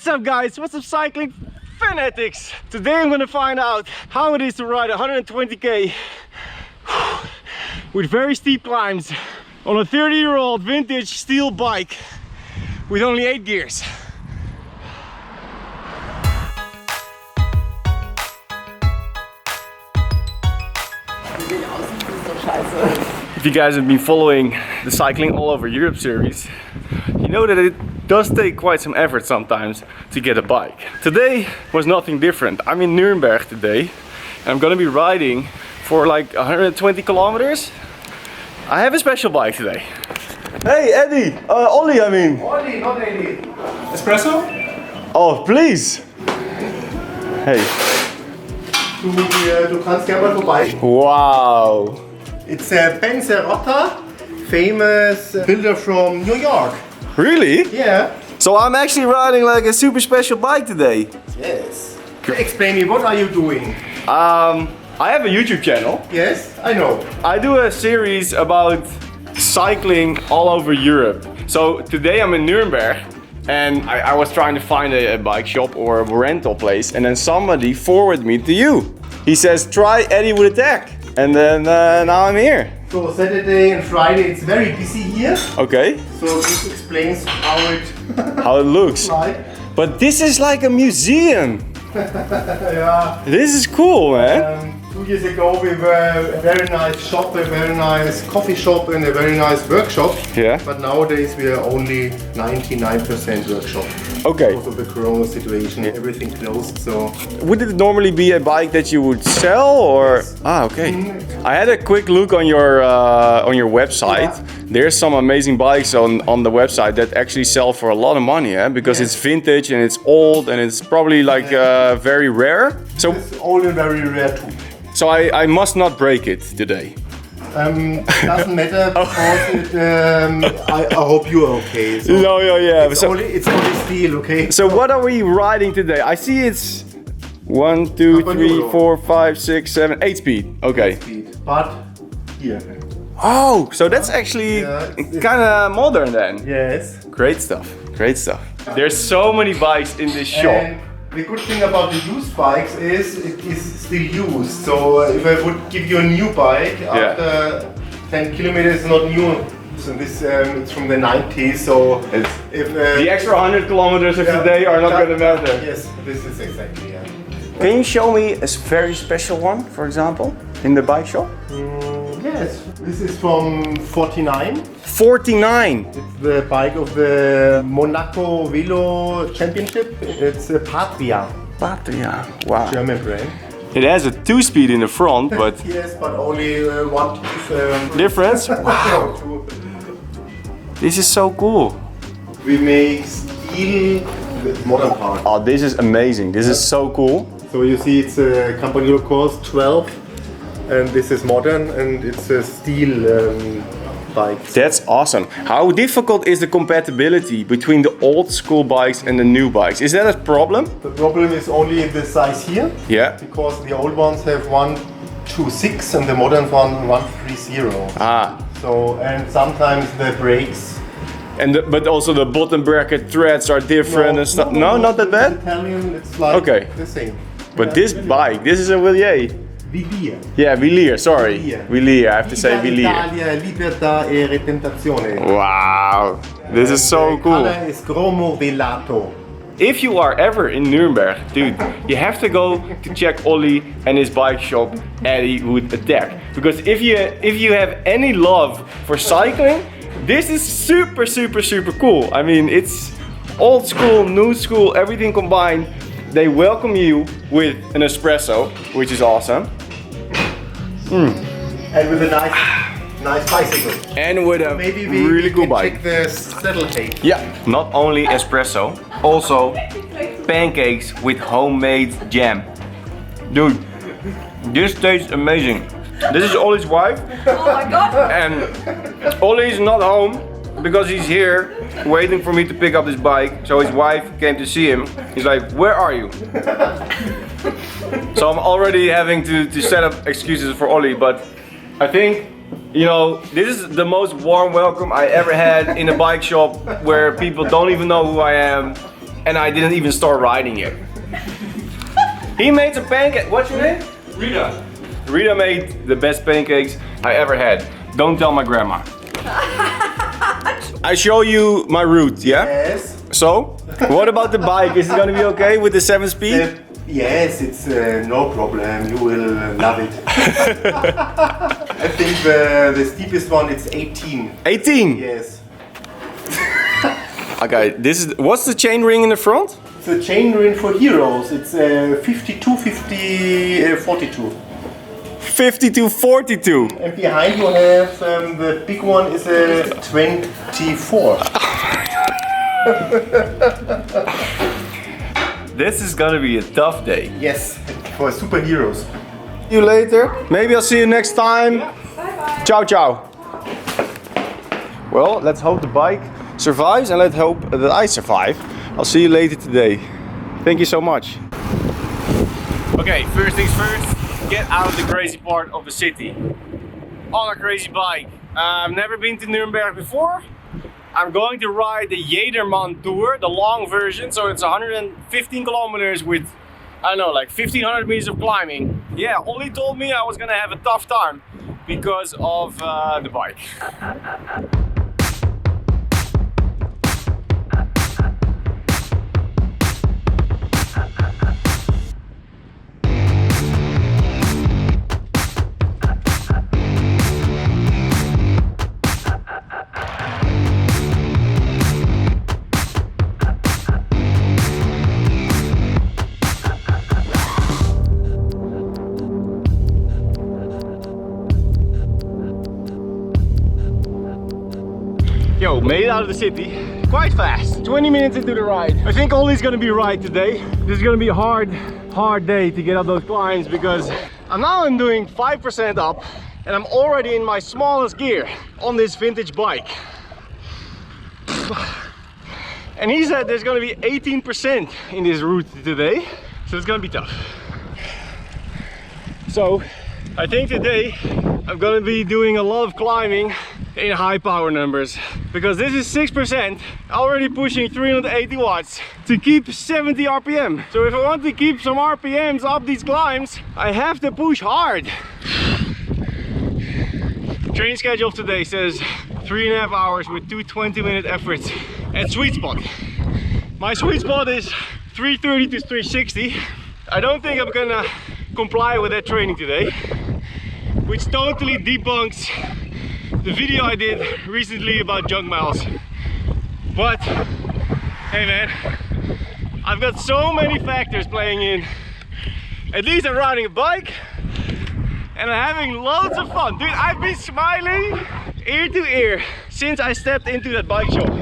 What's up guys, what's up cycling fanatics? Today I'm gonna find out how it is to ride 120k with very steep climbs on a 30-year-old vintage steel bike with only 8 gears. If you guys have been following the Cycling All Over Europe series, you know that it does take quite some effort sometimes to get a bike. Today was nothing different. I'm in Nurnberg today and I'm gonna be riding for like 120 kilometers. I have a special bike today. Hey Eddy! Ollie I mean! Ollie, not Eddy. Espresso? Oh please! Hey. Du kannst gerne mal vorbei. Wow! It's Ben Serrotta, famous builder from New York. Really? Yeah. So I'm actually riding like a super special bike today. Yes. Explain me, what are you doing? I have a YouTube channel. Yes, I know. I do a series about cycling all over Europe. So today I'm in Nuremberg and I was trying to find a bike shop or a rental place, and then somebody forwarded me to you. He says try Eddy with a tech, and then now I'm here. So Saturday and Friday it's very busy here. Okay. So this explains how it looks. Right. But this is like a museum. Yeah. This is cool, man. 2 years ago we were a very nice shop, a very nice coffee shop and a very nice workshop. Yeah. But nowadays we are only 99% workshop. Okay. Because of the corona situation, everything closed, so... Would it normally be a bike that you would sell or? Yes. Ah, okay. I had a quick look on your website. Yeah. There's some amazing bikes on the website that actually sell for a lot of money, eh? Because Yeah. it's vintage and it's old and it's probably like very rare. So It's all very rare too. so I must not break it today. Doesn't matter because I hope you are okay. So No, yeah. it's, So, only steel, okay? so what are we riding today? I see it's 1, 2, 3, 4, 5, 6, 7, 8 speed. Okay. But here. Oh, so that's actually Yeah, kind of modern then. Yes. Great stuff, great stuff. There's so many bikes in this shop. And the good thing about the used bikes is it is still used. So if I would give you a new bike after 10 kilometers, it's not new. So this it's from the 90s. So if The extra 100 kilometers of today are not gonna matter. Yes, this is exactly. Yeah. Can you show me a very special one, for example, in the bike shop? Yes, this is from 49. 49! It's the bike of the Monaco Velo Championship. It's a Patria, Patria, wow. German brand. It has a 2-speed in the front, but Yes, but only one difference? Wow, this is so cool. We make steel with modern parts. Oh, this is amazing. This is so cool. So you see it's a Campanile Course 12 and this is modern and it's a steel bike. That's awesome. How difficult is the compatibility between the old school bikes and the new bikes? Is that a problem? The problem is only the size here. Yeah. Because the old ones have 126 and the modern one 130. Ah. So, and sometimes the brakes. And but also the bottom bracket threads are different and stuff. No, not that bad? Italian, it's like Okay. the same. But this bike, this is a Villiers. Villiers. Yeah, Villiers, sorry. Villiers. Villiers, I have to say Vita Villiers. Italia, libertà e retentazione. Wow, this is so The cool. color is Cromo Velato. If you are ever in Nuremberg, dude, you have to go to check Ollie and his bike shop, Eddy with a tech. Because if you have any love for cycling, this is super cool. I mean, it's old school, new school, everything combined. They welcome you with an espresso, which is awesome. And with a nice bicycle. And with a Maybe we really cool can bike. check the saddle height. Yeah, not only espresso, also pancakes with homemade jam. Dude, this tastes amazing. This is Ollie's wife. Oh my god! And Ollie's not home because he's here waiting for me to pick up this bike. So his wife came to see him. He's like, where are you? So I'm already having to set up excuses for Ollie, but I think, you know, this is the most warm welcome I ever had in a bike shop where people don't even know who I am. and I didn't even start riding yet. He made some pancakes. What's your name? Rita. Rita made the best pancakes I ever had. Don't tell my grandma. I show you my route, yeah? Yes. So, what about the bike? Is it gonna be okay with the 7-speed? Yes, it's no problem. You will love it. I think the steepest one is 18. 18? Yes. Okay, this is, what's the chain ring in the front? It's a chain ring for heroes. It's 52, 50, 42. 52, 42. And behind you have the big one is a 24. This is gonna be a tough day. Yes, for superheroes. See you later. Maybe I'll see you next time. Bye bye. Ciao, ciao. Well, let's hope the bike survives and let's hope that I survive. I'll see you later today. Thank you so much. Okay, first things first, get out of the crazy part of the city. On a crazy bike. I've never been to Nurnberg before. I'm going to ride the Jedermann Tour, the long version. So it's 115 kilometers with, I don't know, like 1500 meters of climbing. Yeah, Ollie told me I was gonna have a tough time because of the bike. Yo, made it out of the city quite fast. 20 minutes into the ride. I think Ollie's gonna be right today. This is gonna be a hard day to get up those climbs because I'm doing 5% up and I'm already in my smallest gear on this vintage bike. And he said there's gonna be 18% in this route today, so it's gonna be tough. So I think today I'm gonna be doing a lot of climbing in high power numbers because this is 6%, already pushing 380 watts to keep 70 RPM. So if I want to keep some RPMs up these climbs, I have to push hard. Training schedule of today says 3.5 hours with 2 20-minute efforts at sweet spot. My sweet spot is 330 to 360. I don't think I'm gonna comply with that training today, which totally debunks the video I did recently about junk miles. But hey man, I've got so many factors playing in. At least I'm riding a bike and I'm having loads of fun. Dude, I've been smiling ear to ear since I stepped into that bike shop.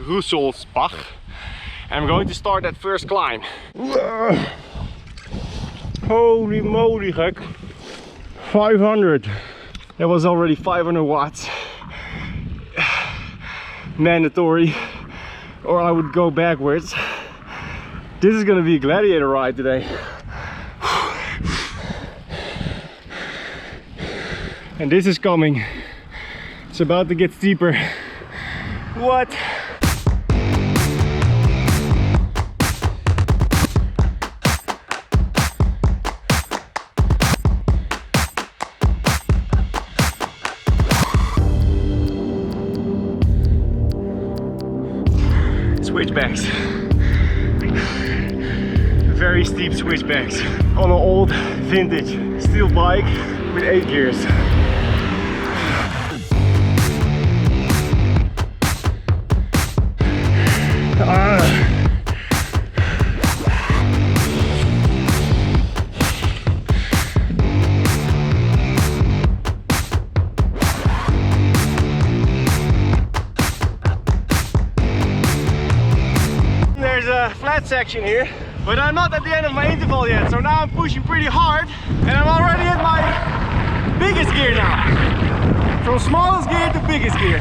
Russelsbach. I'm going to start that first climb. Holy moly, gek. 500. That was already 500 watts. Mandatory, or I would go backwards. This is gonna be a gladiator ride today. And this is coming. It's about to get steeper. What? Switchbacks. Very steep switchbacks on an old vintage steel bike with 8 gears. There's a flat section here, but I'm not at the end of my interval yet, so now I'm pushing pretty hard and I'm already at my biggest gear now. From smallest gear to biggest gear.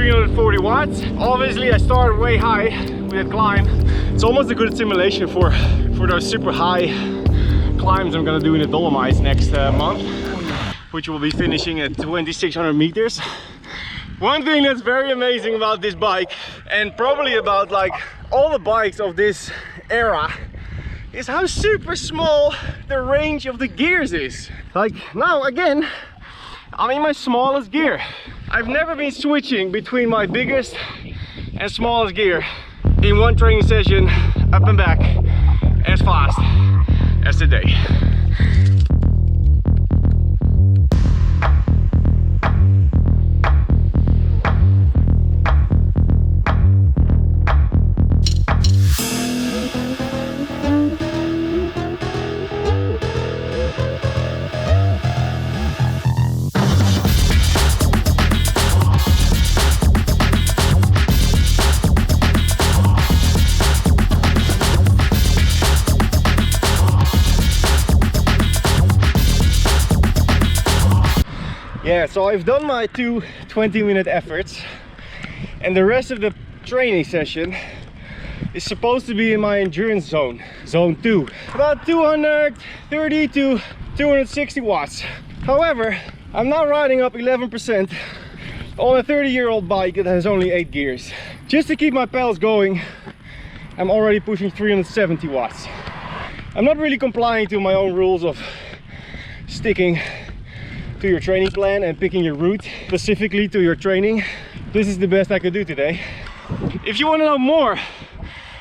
340 watts. Obviously I started way high with that climb. It's almost a good simulation for those super high climbs I'm gonna do in the Dolomites next month, which will be finishing at 2600 meters. One thing that's very amazing about this bike, and probably about like all the bikes of this era, is how super small the range of the gears is. Like now again, I'm in my smallest gear. I've never been switching between my biggest and smallest gear in one training session up and back as fast as today. Yeah, so I've done my two 20-minute efforts, and the rest of the training session is supposed to be in my endurance zone, zone 2. About 230 to 260 watts. However, I'm now riding up 11% on a 30-year-old bike that has only 8 gears. Just to keep my pedals going, I'm already pushing 370 watts. I'm not really complying to my own rules of sticking to your training plan and picking your route specifically to your training. This is the best I could do today. If you want to know more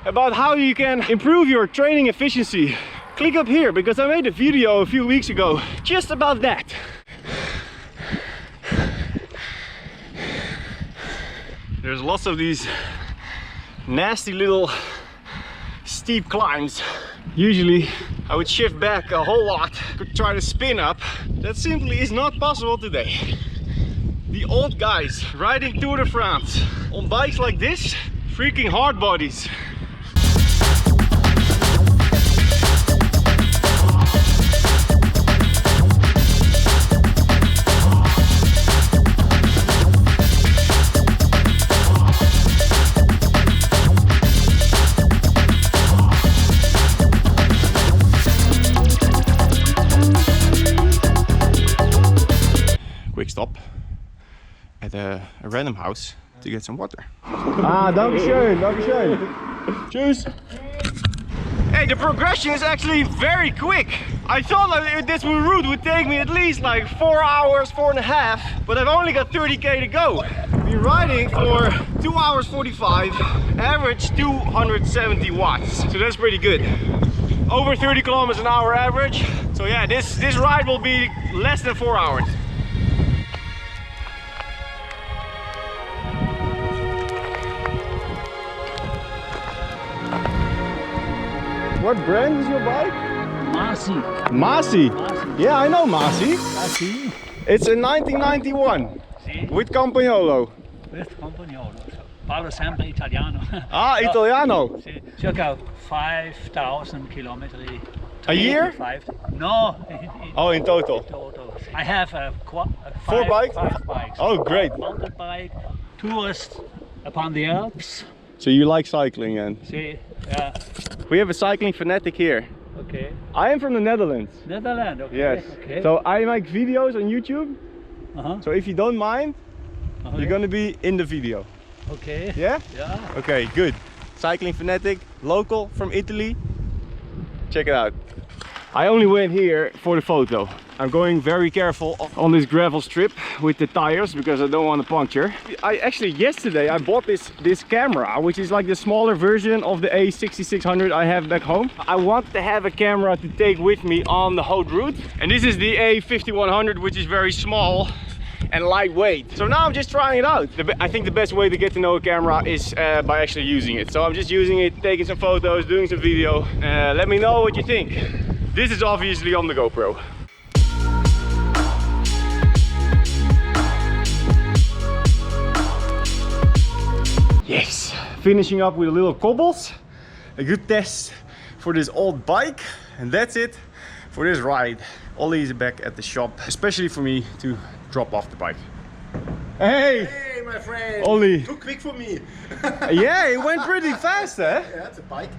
about how you can improve your training efficiency, click up here, because I made a video a few weeks ago just about that. There's lots of these nasty little steep climbs. Usually I would shift back a whole lot to try to spin up. That simply is not possible today. The old guys riding Tour de France on bikes like this, freaking hard bodies. Stop at a random house to get some water. Ah, dankeschön, dankeschön. Cheers. Hey, the progression is actually very quick. I thought that this route would take me at least like 4 hours, 4.5, but I've only got 30k to go. We're riding for 2 hours 45, average 270 watts, so that's pretty good. Over 30 kilometers an hour average. So yeah, this ride will be less than 4 hours. What brand is your bike? Marcy. Marcy? Yeah, I know Marcy. Marcy. It's a 1991 Sì. with Campagnolo. With Campagnolo. Parlo sempre italiano. Ah, Italiano. Sì. Circa 5,000 kilometers. A year? No. Oh, in total. I have Four bikes? 5 bikes. Oh, great. Mountain bike, tourist upon the Alps. So you like cycling and? See, yeah. We have a cycling fanatic here. Okay. I am from the Netherlands. Netherlands, okay. Yes. Okay. So I make videos on YouTube. So if you don't mind, you're gonna be in the video. Okay. Yeah? Yeah. Okay, good. Cycling fanatic, local from Italy. Check it out. I only went here for the photo. I'm going very careful on this gravel strip with the tires because I don't want to puncture. Yesterday I bought this camera, which is like the smaller version of the A6600 I have back home. I want to have a camera to take with me on the whole route. And this is the A5100, which is very small and lightweight. So now I'm just trying it out. I think the best way to get to know a camera is by actually using it. So I'm just using it, taking some photos, doing some video. Let me know what you think. This is obviously on the GoPro. Yes, finishing up with a little cobbles. A good test for this old bike. And that's it for this ride. Ollie is back at the shop, especially for me to drop off the bike. Hey! Hey, my friend! Ollie! Too quick for me! Yeah, it went pretty fast, eh? Yeah, that's a bike.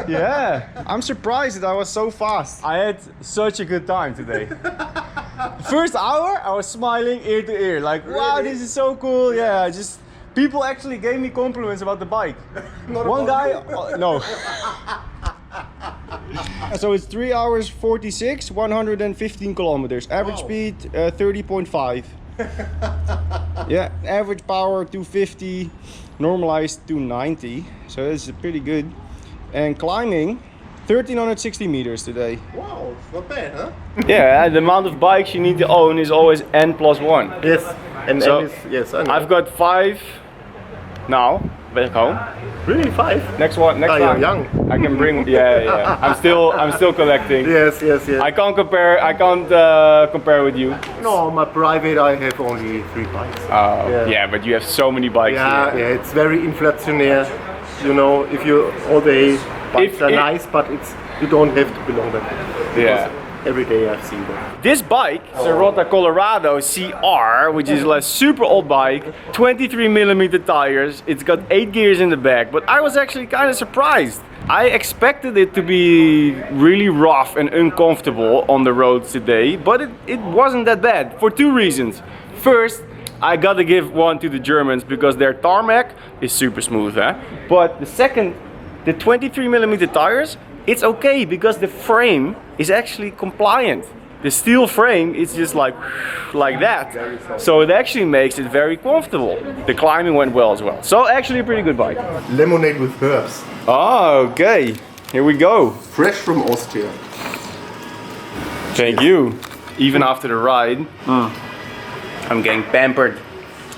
Yeah, I'm surprised that I was so fast. I had such a good time today. First hour, I was smiling ear to ear, like, wow, Really? this is so cool. Yeah, just people actually gave me compliments about the bike. One guy, no. So it's 3 hours 46, 115 kilometers. Average Wow. speed 30.5. Yeah, average power 250, normalized 290. So it's pretty good. And climbing 1360 meters today. Wow, it's not bad, huh? Yeah, the amount of bikes you need to own is always n+1. Yes, and So, yes, I know. I've got 5 now back home. Really 5? Next one, next Ah, time. you're young. I can bring. Yeah. I'm still collecting. Yes. I can't compare. I can't compare with you. No, my private, I have only 3 bikes. Yeah, but you have so many bikes. Yeah, here. yeah, it's very inflationary. You know, if you all day bikes are nice, but you don't have to belong them. Yeah. Every day I've seen them. This bike, Serota Colorado CR, which is a super old bike, 23mm tires, it's got 8 gears in the back, but I was actually kind of surprised. I expected it to be really rough and uncomfortable on the roads today, but it wasn't that bad for 2 reasons. First, I gotta give one to the Germans because their tarmac is super smooth, eh? But the second, the 23mm tires, it's okay because the frame is actually compliant. The steel frame is just like that. So it actually makes it very comfortable. The climbing went well as well. So actually a pretty good bike. Lemonade with herbs. Oh, okay. Here we go. Fresh from Austria. Thank you. Even after the ride, I'm getting pampered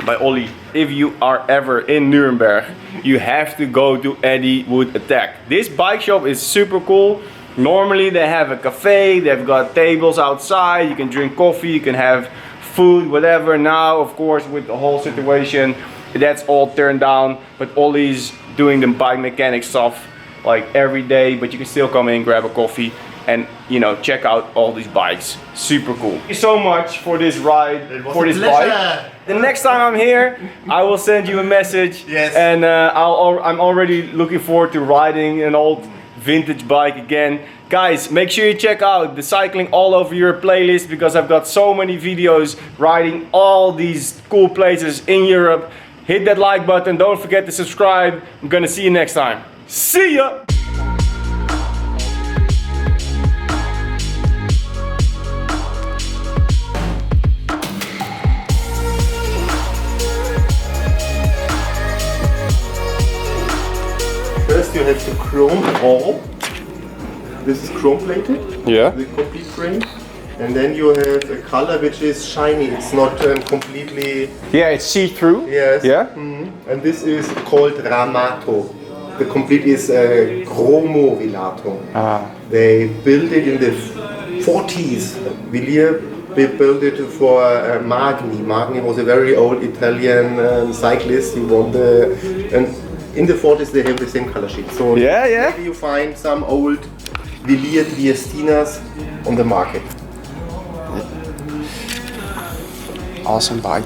by Ollie. If you are ever in Nuremberg, you have to go to Eddy Wood Attack. This bike shop is super cool. Normally they have a cafe, they've got tables outside, you can drink coffee, you can have food, whatever. Now, of course, with the whole situation, that's all turned down, but Ollie's doing the bike mechanic stuff like every day, but you can still come in, grab a coffee, and you know, check out all these bikes. Super cool. Thank you so much for this ride, for this bike. The next time I'm here, I will send you a message. Yes. And I'm already looking forward to riding an old vintage bike again. Guys, make sure you check out the Cycling All Over Europe playlist because I've got so many videos riding all these cool places in Europe. Hit that like button, don't forget to subscribe. I'm gonna see you next time. See ya! First you have the chrome all. This is chrome plated, Yeah. the complete frame. And then you have a color which is shiny, it's not completely... Yeah, it's see-through. Yes. Yeah? And this is called Ramato. The complete is Chromo Velato. They built it in the 40s. Villiers built it for Magni. Magni was a very old Italian cyclist. He won the... And in the 40s they have the same color sheet. So Yeah. maybe you find some old Villiers Triestinas on the market. Awesome bike.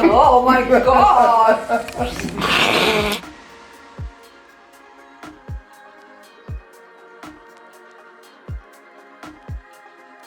Oh my god!